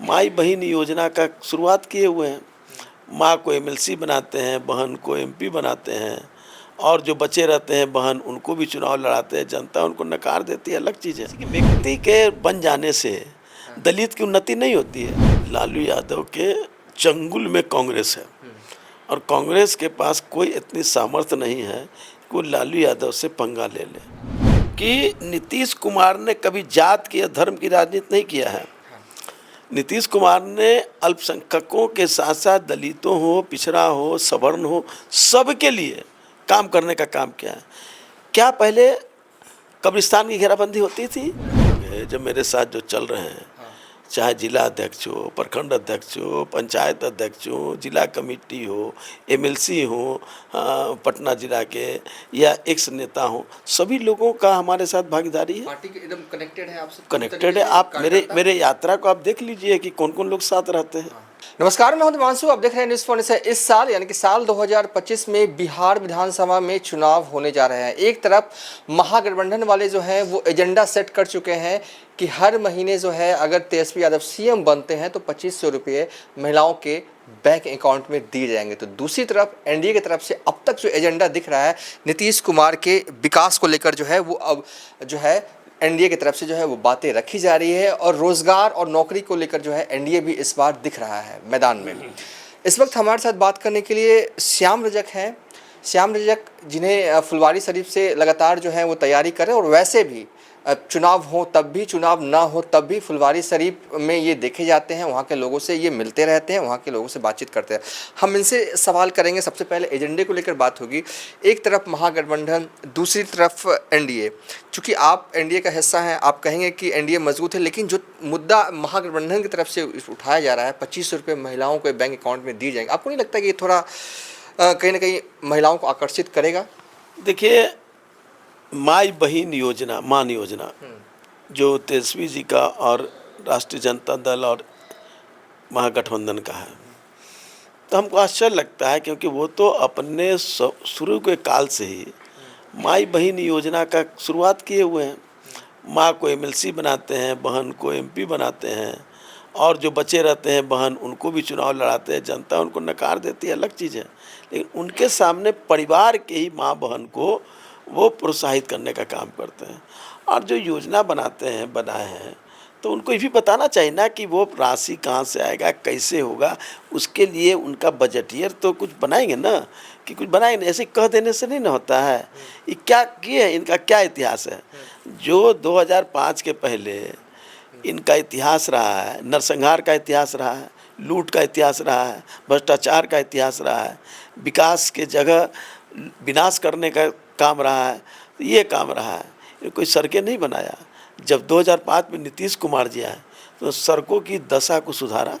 माई बहन योजना का शुरुआत किए हुए हैं। माँ को एमएलसी बनाते हैं, बहन को एमपी बनाते हैं, और जो बचे रहते हैं बहन उनको भी चुनाव लड़ाते हैं, जनता उनको नकार देती है, अलग चीज़ है। व्यक्ति के बन जाने से दलित की उन्नति नहीं होती है। लालू यादव के चंगुल में कांग्रेस है, और कांग्रेस के पास कोई इतनी सामर्थ्य नहीं है कि वो लालू यादव से पंगा ले ले। कि नीतीश कुमार ने कभी जात की या धर्म की राजनीति नहीं किया है। नीतीश कुमार ने अल्पसंख्यकों के साथ साथ दलितों हो, पिछड़ा हो, सवर्ण हो, सबके लिए काम करने का काम किया है। क्या पहले कब्रिस्तान की घेराबंदी होती थी? जब मेरे साथ जो चल रहे हैं, चाहे जिला अध्यक्ष हो, प्रखंड अध्यक्ष हो, पंचायत अध्यक्ष हो, जिला कमेटी हो, एमएलसी हो, पटना जिला के या एक्स नेता हो, सभी लोगों का हमारे साथ भागीदारी है। पार्टी के एकदम कनेक्टेड है आपसे? कनेक्टेड है। आप मेरे यात्रा को आप देख लीजिए कि कौन कौन लोग साथ रहते हैं। नमस्कार, मैं हूं दिवांशु, आप देख रहे हैं न्यूज़ फॉर से। इस साल यानी कि साल 2025 में बिहार विधानसभा में चुनाव होने जा रहे हैं। एक तरफ महागठबंधन वाले जो हैं वो एजेंडा सेट कर चुके हैं कि हर महीने जो है अगर तेजस्वी यादव सीएम बनते हैं तो 2500 रुपये महिलाओं के बैंक अकाउंट में दिए जाएंगे। तो दूसरी तरफ एनडीए की तरफ से अब तक जो एजेंडा दिख रहा है नीतीश कुमार के विकास को लेकर जो है वो अब जो है एनडीए की तरफ से जो है वो बातें रखी जा रही है, और रोजगार और नौकरी को लेकर जो है एनडीए भी इस बार दिख रहा है मैदान में। इस वक्त हमारे साथ बात करने के लिए श्याम रजक हैं। श्याम रजक जिन्हें फुलवारी शरीफ से लगातार जो है वो तैयारी करें, और वैसे भी चुनाव हो तब भी, चुनाव ना हो तब भी फुलवारी शरीफ में ये देखे जाते हैं, वहाँ के लोगों से ये मिलते रहते हैं, वहाँ के लोगों से बातचीत करते हैं। हम इनसे सवाल करेंगे। सबसे पहले एजेंडे को लेकर बात होगी। एक तरफ महागठबंधन, दूसरी तरफ एनडीए। चूँकि आप एनडीए का हिस्सा हैं, आप कहेंगे कि एनडीए मजबूत है, लेकिन जो मुद्दा महागठबंधन की तरफ से उठाया जा रहा है 2500 रुपये महिलाओं को बैंक अकाउंट में दिए जाएंगे, आपको नहीं लगता कि ये थोड़ा कहीं ना कहीं महिलाओं को आकर्षित करेगा? देखिए, माई बहन योजना, मान योजना, जो तेजस्वी जी का और राष्ट्रीय जनता दल और महागठबंधन का है, तो हमको आश्चर्य लगता है, क्योंकि वो तो अपने शुरू के काल से ही माई बहन योजना का शुरुआत किए हुए हैं। माँ को एमएलसी बनाते हैं, बहन को एमपी बनाते हैं, और जो बचे रहते हैं बहन उनको भी चुनाव लड़ाते हैं, जनता उनको नकार देती है, अलग चीज़ है। लेकिन उनके सामने परिवार के ही माँ बहन को वो प्रोत्साहित करने का काम करते हैं, और जो योजना बनाए हैं तो उनको ये भी बताना चाहिए ना कि वो राशि कहाँ से आएगा, कैसे होगा। उसके लिए उनका बजटियर तो कुछ बनाएंगे ना, कि कुछ बनाएंगे, ऐसे कह देने से नहीं ना होता है। ये क्या किए, इनका क्या इतिहास है? जो 2005 के पहले इनका इतिहास रहा है, नरसंहार का इतिहास रहा है, लूट का इतिहास रहा है, भ्रष्टाचार का इतिहास रहा है, विकास के जगह विनाश करने का काम रहा है, ये काम रहा है। ये कोई सड़कें नहीं बनाया। जब 2005 में नीतीश कुमार जी आए तो सड़कों की दशा को सुधारा।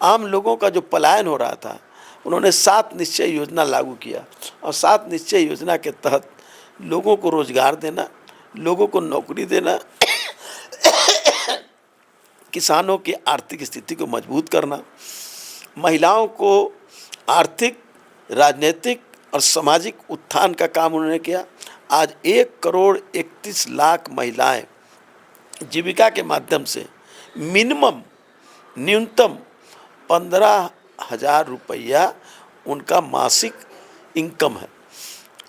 आम लोगों का जो पलायन हो रहा था, उन्होंने 7 निश्चय योजना लागू किया, और 7 निश्चय योजना के तहत लोगों को रोजगार देना, लोगों को नौकरी देना, किसानों की आर्थिक स्थिति को मजबूत करना, महिलाओं को आर्थिक, राजनीतिक और सामाजिक उत्थान का काम उन्होंने किया। आज 1,31,00,000 महिलाएं जीविका के माध्यम से न्यूनतम 15,000 रुपया उनका मासिक इनकम है,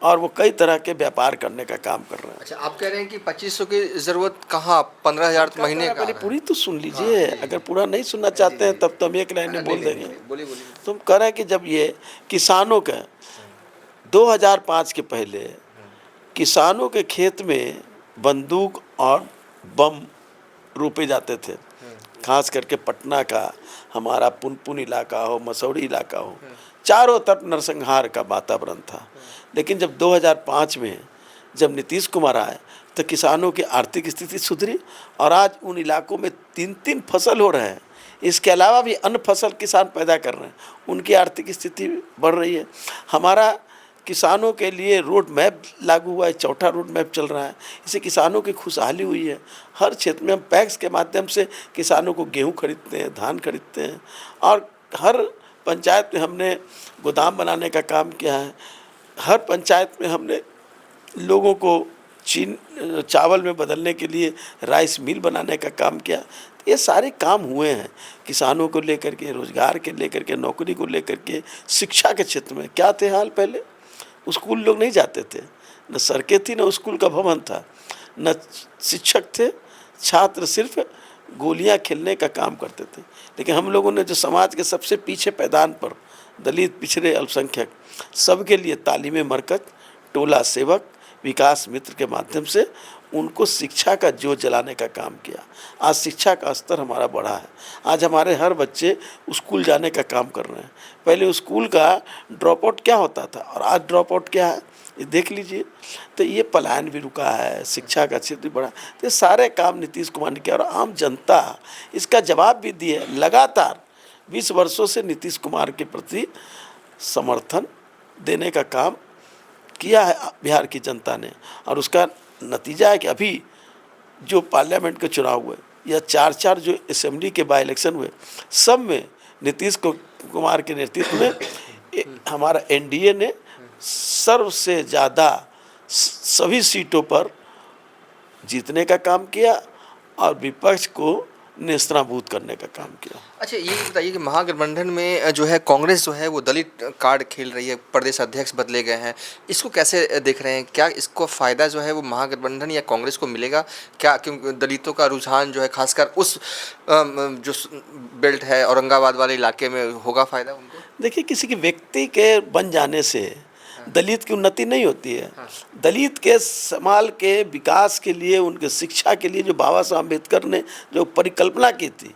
और वो कई तरह के व्यापार करने का काम कर रहे हैं। अच्छा, आप कह रहे हैं कि 2500 की ज़रूरत कहाँ, 15,000 महीने का? पूरी तो सुन लीजिए। अगर पूरा नहीं सुनना चाहते हैं तब तो हम एक लाइन में बोल देंगे। बोलिए। तुम कह रहे हैं कि जब ये किसानों का 2005 के पहले किसानों के खेत में बंदूक और बम रोपे जाते थे, खास करके पटना का, हमारा पुनपुन इलाका हो, मसौड़ी इलाका हो, चारों तरफ नरसंहार का वातावरण था। लेकिन जब 2005 में जब नीतीश कुमार आए तो किसानों की आर्थिक स्थिति सुधरी, और आज उन इलाकों में 3-3 फसल हो रहे हैं। इसके अलावा भी अन्य फसल किसान पैदा कर रहे हैं, उनकी आर्थिक स्थिति बढ़ रही है। हमारा किसानों के लिए रोड मैप लागू हुआ है, चौथा रोड मैप चल रहा है। इससे किसानों की खुशहाली हुई है। हर क्षेत्र में हम पैक्स के माध्यम से किसानों को गेहूं खरीदते हैं, धान खरीदते हैं, और हर पंचायत में हमने गोदाम बनाने का काम किया है। हर पंचायत में हमने लोगों को चावल में बदलने के लिए राइस मिल बनाने का काम किया। ये सारे काम हुए हैं किसानों को लेकर के, रोजगार के लेकर के, नौकरी को लेकर के, शिक्षा के क्षेत्र में क्या थे हाल पहले? स्कूल लोग नहीं जाते थे, न सड़कें थी, न स्कूल का भवन था, न शिक्षक थे, छात्र सिर्फ गोलियां खेलने का काम करते थे। लेकिन हम लोगों ने जो समाज के सबसे पीछे पैदान पर दलित, पिछड़े, अल्पसंख्यक सबके लिए तालीम मरकज, टोला सेवक, विकास मित्र के माध्यम से उनको शिक्षा का जोत जलाने का काम किया। आज शिक्षा का स्तर हमारा बढ़ा है। आज हमारे हर बच्चे स्कूल जाने का काम कर रहे हैं। पहले स्कूल का ड्रॉप आउट क्या होता था और आज ड्रॉप आउट क्या है, ये देख लीजिए। तो ये पलायन भी रुका है, शिक्षा का क्षेत्र भी बढ़ा। तो ये सारे काम नीतीश कुमार ने किया और आम जनता इसका जवाब भी दी है। लगातार 20 वर्षों से नीतीश कुमार के प्रति समर्थन देने का काम किया है बिहार की जनता ने, और उसका नतीजा है कि अभी जो पार्लियामेंट के चुनाव हुए या 4 जो असेंबली के बाई इलेक्शन हुए, सब में नीतीश कुमार के नेतृत्व में हमारा एनडीए ने सर्व से ज़्यादा सभी सीटों पर जीतने का काम किया और विपक्ष को नेस्तनाबूद करने का काम किया। अच्छा, ये बताइए कि महागठबंधन में जो है कांग्रेस जो है वो दलित कार्ड खेल रही है, प्रदेश अध्यक्ष बदले गए हैं, इसको कैसे देख रहे हैं? क्या इसको फ़ायदा जो है वो महागठबंधन या कांग्रेस को मिलेगा क्या? क्योंकि दलितों का रुझान जो है खासकर उस जो बेल्ट है औरंगाबाद वाले इलाके में, होगा फ़ायदा उनको? देखिए, किसी के व्यक्ति के बन जाने से दलित की उन्नति नहीं होती है। दलित के समाज के विकास के लिए, उनके शिक्षा के लिए जो बाबा साहब अम्बेडकर ने जो परिकल्पना की थी,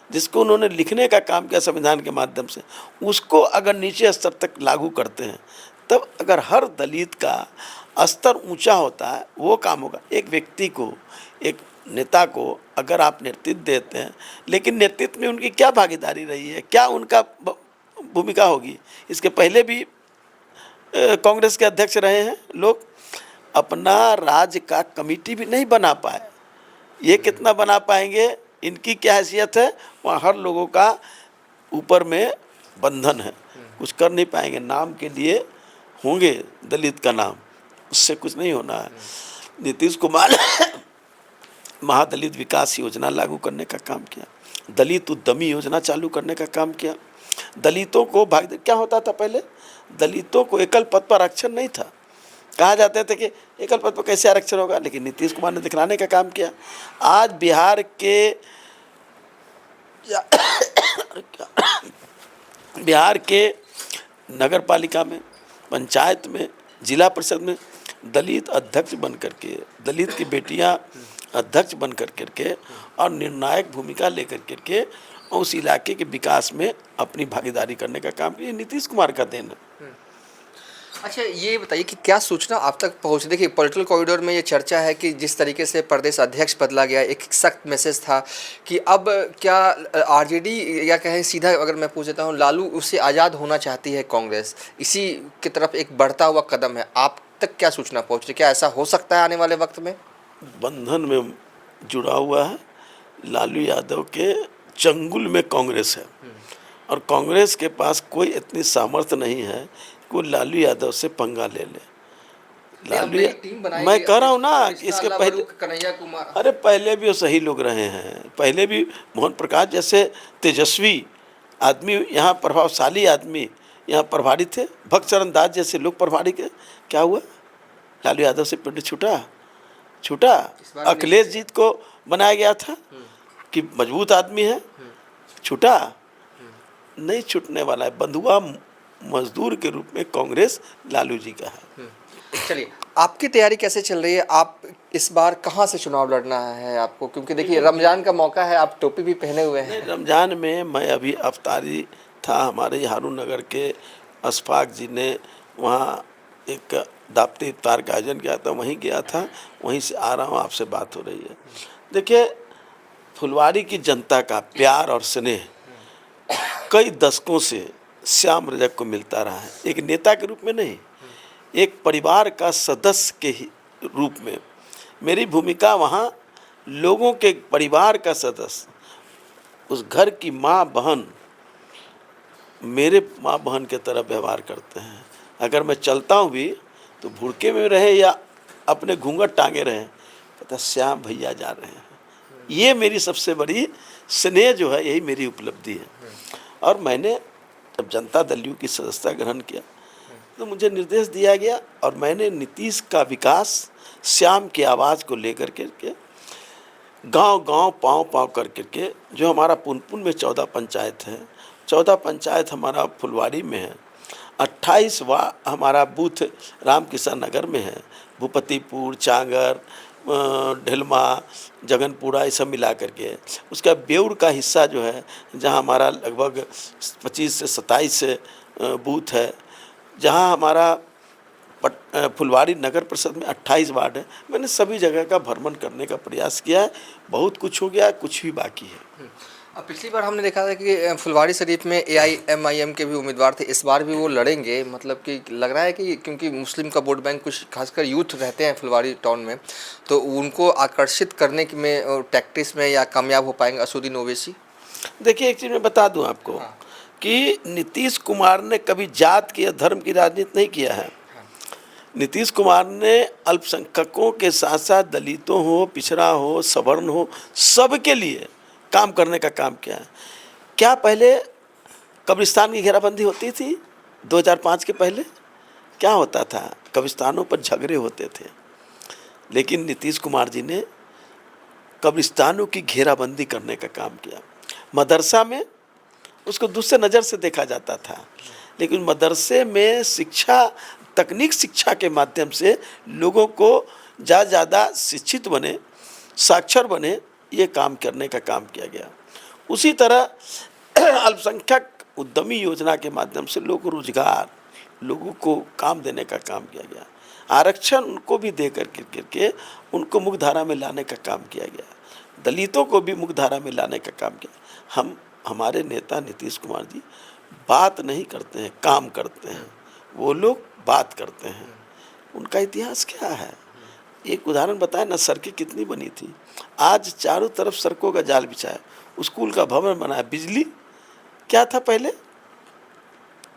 जिसको उन्होंने लिखने का काम किया संविधान के माध्यम से, उसको अगर नीचे स्तर तक लागू करते हैं, तब अगर हर दलित का स्तर ऊंचा होता है, वो काम होगा। एक व्यक्ति को, एक नेता को अगर आप नेतृत्व देते हैं, लेकिन नेतृत्व में उनकी क्या भागीदारी रही है, क्या उनका भूमिका होगी? इसके पहले भी कांग्रेस के अध्यक्ष रहे हैं लोग, अपना राज्य का कमेटी भी नहीं बना पाए। ये कितना बना पाएंगे? इनकी क्या हैसियत है? वहाँ हर लोगों का ऊपर में बंधन है, कुछ कर नहीं पाएंगे। नाम के लिए होंगे दलित का नाम, उससे कुछ नहीं होना है। नीतीश कुमार महादलित विकास योजना लागू करने का काम किया, दलित उद्यमी योजना चालू करने का काम किया। दलितों को क्या होता था पहले? दलितों को एकल पद पर आरक्षण नहीं था, कहा जाते थे कि एकल पद पर कैसे आरक्षण होगा, लेकिन नीतीश कुमार ने दिखलाने का काम किया। आज बिहार के नगर पालिका में, पंचायत में, जिला परिषद में दलित अध्यक्ष बन करके, दलित की बेटियां अध्यक्ष बन करके और निर्णायक भूमिका लेकर करके उस इलाके के विकास में अपनी भागीदारी करने का काम किया। नीतीश कुमार का देन है। अच्छा, ये बताइए कि क्या सूचना आप तक पहुंच? देखिए, पॉलिटिकल कॉरिडोर में ये चर्चा है कि जिस तरीके से प्रदेश अध्यक्ष बदला गया, एक सख्त मैसेज था कि अब क्या आरजेडी या कहें सीधा अगर मैं पूछ देता हूँ, लालू उससे आज़ाद होना चाहती है कांग्रेस, इसी की तरफ एक बढ़ता हुआ कदम है। आप तक क्या सूचना पहुँच रही? क्या ऐसा हो सकता है आने वाले वक्त में? बंधन में जुड़ा हुआ है, लालू यादव के चंगुल में कांग्रेस है, और कांग्रेस के पास कोई इतनी सामर्थ्य नहीं है कि वो लालू यादव से पंगा ले ले। मैं कह रहा हूँ ना कि इसके पहले कन्हैया कुमार, अरे पहले भी वो सही लोग रहे हैं, पहले भी मोहन प्रकाश जैसे तेजस्वी आदमी, यहाँ प्रभावशाली आदमी यहाँ प्रभारी थे, भक्त चरण दास जैसे लोग प्रभारी के। क्या हुआ? लालू यादव से पिंड छूटा। अखिलेश जीत को बनाया गया था कि मजबूत आदमी है, छूटा नहीं, छूटने वाला है। बंधुआ मजदूर के रूप में कांग्रेस लालू जी का है। चलिए, आपकी तैयारी कैसे चल रही है? आप इस बार कहाँ से चुनाव लड़ना है आपको? क्योंकि देखिए रमजान का मौका है, आप टोपी भी पहने हुए हैं। रमजान में मैं अभी अफ्तारी था, हमारे हारून नगर के अशफाक जी ने वहाँ एक दावती इफ्तार का आयोजन किया था, वहीं गया था, वहीं से आ रहा हूँ, आपसे बात हो रही है। देखिए, फुलवारी की जनता का प्यार और स्नेह कई दशकों से श्याम रजक को मिलता रहा है। एक नेता के रूप में नहीं, एक परिवार का सदस्य के रूप में मेरी भूमिका वहाँ लोगों के परिवार का सदस्य, उस घर की माँ बहन मेरे माँ बहन के तरह व्यवहार करते हैं। अगर मैं चलता हूँ भी तो भुड़के में रहे या अपने घूंघट टांगे रहे, पता श्याम भैया जा रहे हैं। ये मेरी सबसे बड़ी स्नेह जो है यही मेरी उपलब्धि है। और मैंने जब जनता दल यू की सदस्यता ग्रहण किया तो मुझे निर्देश दिया गया और मैंने नीतीश का विकास श्याम की आवाज़ को लेकर के गांव गांव पाँव पाँव कर करके, जो हमारा पुनपुन में 14 पंचायत है, 14 पंचायत हमारा फुलवाड़ी में है, 28वां हमारा बूथ रामकिशन नगर में है, भूपतिपुर, चांगर, ढेलमा, जगनपुरा, ये सब मिला करके। उसका बेउर का हिस्सा जो है, जहां हमारा लगभग 25 से 27 बूथ है, जहां हमारा फुलवाड़ी नगर परिषद में 28 वार्ड है। मैंने सभी जगह का भ्रमण करने का प्रयास किया है। बहुत कुछ हो गया, कुछ भी बाकी है। अब पिछली बार हमने देखा था कि फुलवाड़ी शरीफ में AIMIM के भी उम्मीदवार थे, इस बार भी वो लड़ेंगे। मतलब कि लग रहा है कि क्योंकि मुस्लिम का वोट बैंक कुछ खासकर यूथ रहते हैं फुलवाड़ी टाउन में, तो उनको आकर्षित करने की में टैक्टिस में या कामयाब हो पाएंगे असुद्दीन ओवैसी? देखिए, एक चीज़ मैं बता दूं आपको कि नीतीश कुमार ने कभी जात की या धर्म की राजनीति नहीं किया है। नीतीश कुमार ने अल्पसंख्यकों के साथ साथ दलितों हो, पिछड़ा हो, सवर्ण हो, सबके लिए काम करने का काम किया है। क्या पहले कब्रिस्तान की घेराबंदी होती थी 2005 के पहले? क्या होता था? कब्रिस्तानों पर झगड़े होते थे। लेकिन नीतीश कुमार जी ने कब्रिस्तानों की घेराबंदी करने का काम किया। मदरसा में उसको दूसरे नज़र से देखा जाता था, लेकिन मदरसे में शिक्षा, तकनीक शिक्षा के माध्यम से लोगों को ज़्यादा शिक्षित बने, साक्षर बने, ये काम करने का काम किया गया। उसी तरह अल्पसंख्यक उद्यमी योजना के माध्यम से लोगों को रोजगार, लोगों को काम देने का काम किया गया। आरक्षण उनको भी दे करके उनको मुख्यधारा में लाने का काम किया गया। दलितों को भी मुख्यधारा में लाने का काम किया। हमारे नेता नीतीश कुमार जी बात नहीं करते हैं, काम करते हैं। वो लोग बात करते हैं। उनका इतिहास क्या है? एक उदाहरण बताएं ना, सड़कें कितनी बनी थी, आज चारों तरफ सड़कों का जाल बिछाया, स्कूल का भवन बनाया। बिजली क्या था पहले?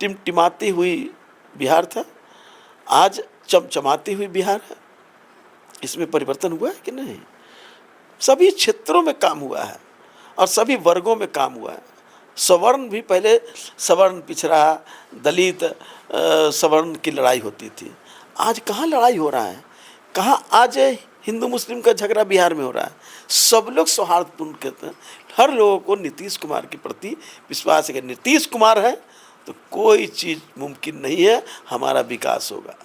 टिमटिमाती हुई बिहार था, आज चमचमाती हुई बिहार है। इसमें परिवर्तन हुआ है कि नहीं? सभी क्षेत्रों में काम हुआ है और सभी वर्गों में काम हुआ है। सवर्ण भी पहले, सवर्ण, पिछड़ा, दलित, सवर्ण की लड़ाई होती थी। आज कहाँ लड़ाई हो रहा है? कहाँ आज हिंदू मुस्लिम का झगड़ा बिहार में हो रहा है? सब लोग सौहार्दपूर्ण कहते हैं। हर लोगों को नीतीश कुमार के प्रति विश्वास है कि नीतीश कुमार है तो कोई चीज़ मुमकिन नहीं है, हमारा विकास होगा।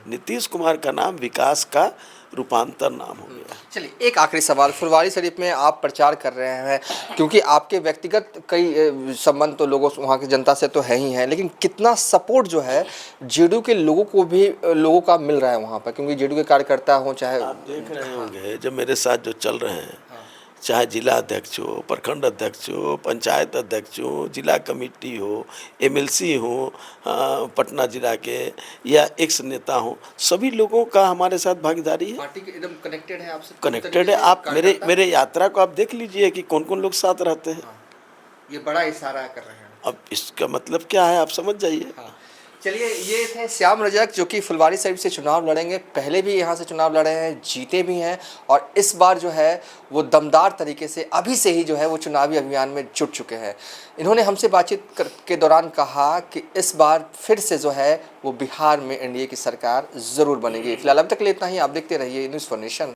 नीतीश कुमार का नाम विकास का रूपांतर नाम हो गया। चलिए, एक आखिरी सवाल। फुलवाड़ी शरीफ में आप प्रचार कर रहे हैं, क्योंकि आपके व्यक्तिगत कई संबंध तो लोगों, वहाँ की जनता से तो है ही है, लेकिन कितना सपोर्ट जो है जेडीयू के लोगों को भी, लोगों का मिल रहा है वहाँ पर? क्योंकि जेडीयू के कार्यकर्ता हों, चाहे आप देख रहे होंगे जब मेरे साथ जो चल रहे हैं, चाहे जिला अध्यक्ष हो, प्रखंड अध्यक्ष हो, पंचायत अध्यक्ष हो, जिला कमेटी हो, MLC हो, पटना जिला के, या एक्स नेता हो, सभी लोगों का हमारे साथ भागीदारी है। पार्टी के एकदम कनेक्टेड है आपसे? कनेक्टेड है। आप मेरे यात्रा को आप देख लीजिए कि कौन कौन लोग साथ रहते हैं। ये बड़ा इशारा कर रहे हैं। अब इसका मतलब क्या है, आप समझ जाइए। चलिए, ये थे श्याम रजक, जो कि फुलवाड़ी शरीफ से चुनाव लड़ेंगे। पहले भी यहाँ से चुनाव लड़े हैं, जीते भी हैं, और इस बार जो है वो दमदार तरीके से अभी से ही जो है वो चुनावी अभियान में जुट चुके हैं। इन्होंने हमसे बातचीत के दौरान कहा कि इस बार फिर से जो है वो बिहार में NDA की सरकार ज़रूर बनेगी। फिलहाल अब तक के लिए इतना ही। आप देखते रहिए न्यूज़ फॉर नेशन।